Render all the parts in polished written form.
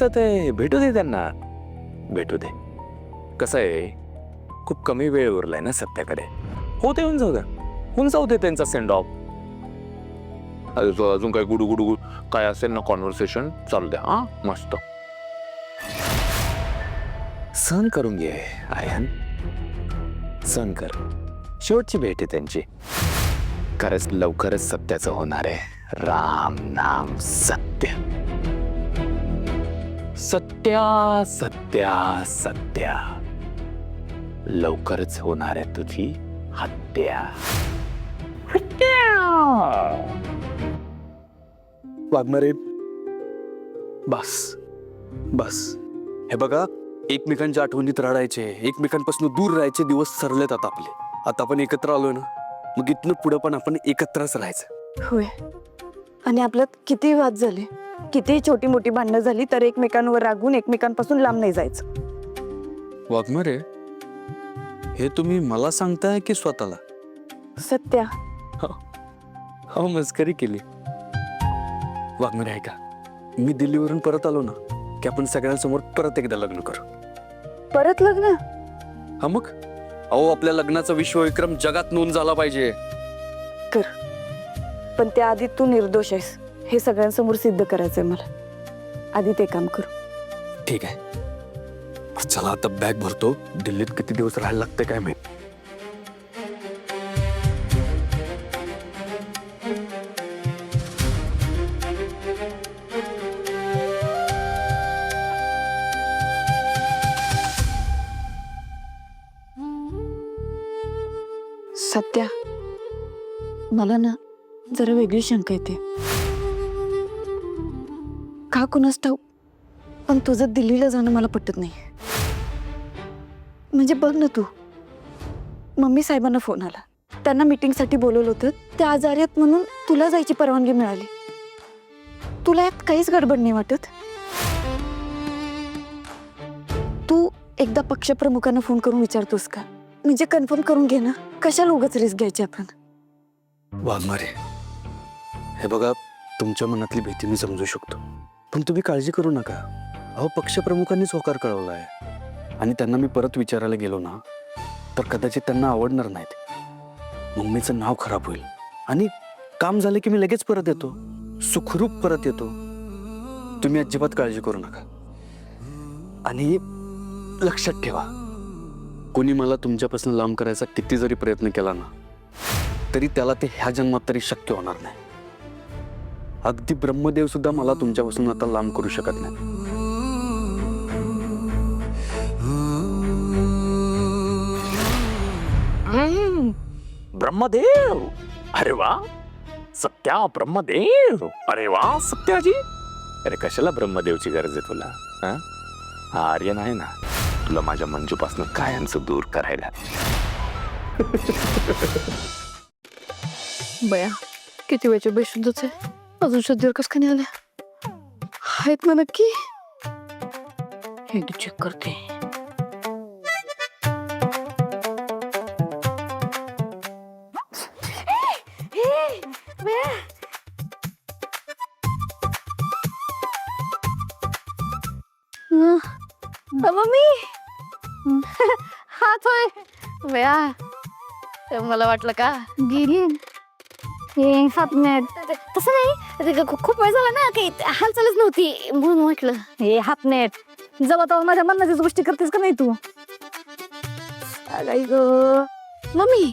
तर ते भेटू दे त्यांना, भेटू दे. कसं आहे, खूप कमी वेळ उरलाय ना सत्याकडे. हो ते होऊन जाऊ दे त्यांचा सेंड ऑफ. अजून काय गुडू गुडू काय असेल ना कॉन्व्हर्सेशन चालू द्या. हा मस्त सहन करून घे आयन, सहन कर. शेवटची भेट आहे त्यांची. खरंच लवकरच सत्याचं होणार आहे. राम नाम सत्य. सत्या सत्या सत्या. लवकरच होणार आहे तुझी हत्या. वाघमारे बस बस. हे बघा, एकमेकांच्या आठवणीत रडायचे, एकमेकांपासून दूर राहायचे दिवस सरलेत आता आपले. आता आपण एकत्र आलोय ना, मग इथनं पुढं पण आपण एकत्रच राहायचं. होय. आणि आपल्यात किती वाद झाले, किती छोटी मोठी भांडणं झाली, तर एकमेकांवर रागून एकमेकांपासून लांब नाही जायचं. वाघमारे, हे तुम्ही मला सांगताय की स्वतःला? सत्या, हो मस्करी केली. वाघमारे ऐका, मी दिल्लीवरून परत आलो ना की आपण सगळ्यांसमोर परत एकदा लग्न करू. परत लग्न? हा मग, अहो आपल्या लग्नाचा विश्वविक्रम जगात नोंद झाला पाहिजे. कर, पण त्याआधी तू निर्दोष आहेस हे सगळ्यांसमोर सिद्ध करायचंय मला. आधी ते काम करू. ठीक आहे, चला आता बॅग भरतो. दिल्लीत किती दिवस राहायला लागते काय माहित. सत्या, मला ना जरा वेगळी शंका येते. का कुणास ठाऊक, पण तुझं दिल्लीला जाणं मला पटत नाही. म्हणजे बघ ना तू, मम्मी साहेबांना फोन आला, त्यांना मीटिंगसाठी बोलवलं होतं. ते आजारी आहेत म्हणून तुला जायची परवानगी मिळाली. तुला यात काहीच गडबड नाही वाटत? तू एकदा पक्षप्रमुखांना फोन करून विचारतोस का? म्हणजे कन्फर्म करून घे ना, कशाला उगाच रिस्क घ्यायची आपण. वाघमारे, हे बघा, तुमच्या मनातली भीती मी समजू शकतो, पण तुम्ही काळजी करू नका. अहो पक्षप्रमुखांनीच होकार कळवला आहे आणि त्यांना मी परत विचारायला गेलो ना तर कदाचित त्यांना आवडणार नाहीत. मम्मीचं नाव खराब होईल. आणि काम झालं की मी लगेच परत येतो, सुखरूप परत येतो. तुम्ही अजिबात काळजी करू नका. आणि लक्षात ठेवा, कोणी मला तुमच्यापासून लांब करायचा किती जरी प्रयत्न केला ना तरी त्याला ते ह्या जन्मात तरी शक्य होणार नाही. अगदी ब्रह्मदेव सुद्धा मला तुमच्यापासून आता लांब करू शकत नाही. ब्रह्मदेव, अरे वा. सत्या ब्रह्मदेव, अरे वा सत्याजी. अरे कशाला ब्रह्मदेवची गरज आहे तुला? हा आर्यन आहे ना तुला माझ्या मंजूपासून कायमचं दूर करायला. बया, किती वेळचे बेशुद्धच आहे. अजून शुद्धीवर कस खाली आल्या आहेत ना नक्की? हे चेक करते. मम्मी, हात होय बया, मला वाटलं का गेली. हात नाही, तसं नाही, खूप वेळ झाला ना, काही हालचालच नव्हती म्हणून म्हटलं. हे हात नेट जवळ तेव्हा माझ्या मनाच्याच गोष्टी करतेस का नाही तू? मम्मी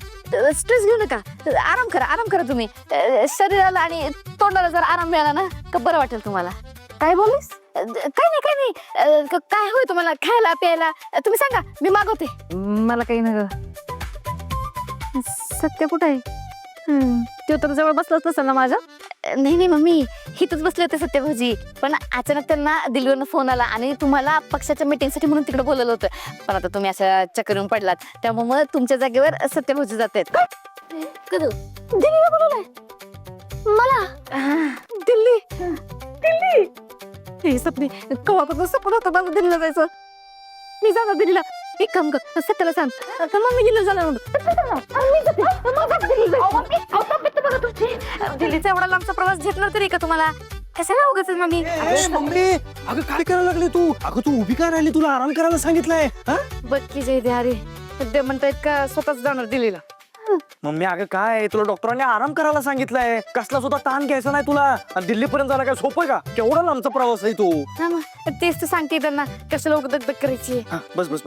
स्ट्रेस घेऊ नका, आराम करा तुम्ही. शरीराला आणि तोंडाला जर आराम मिळाला ना का बरं वाटेल तुम्हाला. काय बोललीस? काय नाही काय होय तुम्हाला खायला प्यायला तुम्ही सांगा, मी मागवते. मला काही नका. सत्य कुठं आहे? तो तर जवळ बसलाच नसेल ना माझ्या? नाही मम्मी, हिथंच बसले होते सत्य भाऊजी, पण अचानक त्यांना दिल्लीवरून फोन आला आणि तुम्हाला पक्षाच्या मीटिंगसाठी म्हणून तिकडे बोलवलं होतं. पण आता तुम्ही असं चक्करून पडलात, त्यामुळे तुमच्या जागेवर सत्य भाऊजी जात आहेत. दिल्लीला बोलवलंय मला? दिल्ली दिल्ली हे सपने कवापासून सपन होतं मला दिल्लीला जायचं. मी जाणार दिल्लीला. एक काम कर, सत्याला सांग मम्मी दिल्लीला जाणार. दिल्लीचा एवढा लांबचा प्रवास झेपणार तरी का तुम्हाला? कशाला उगाच मम्मी मम्मी अगं काय करायला लागले तू? अगं तू उभी काय राहिली? तुला आराम करायला सांगितलंय. बघ की जयदे, अरे ते म्हणतायत का स्वतःच जाणार दिल्लीला. मम्मी अगं काय तुला डॉक्टरांनी आराम करायला सांगितलंय. कसला सुद्धा ताण घ्यायचा नाही तुला. आणि दिल्लीपर्यंत जायला काय सोपं आहे का? केवढा लांबचा प्रवास आहे तो. हा मग तेच तर सांगते त्यांना, कशाला उगाच दगदग करायची. बस बस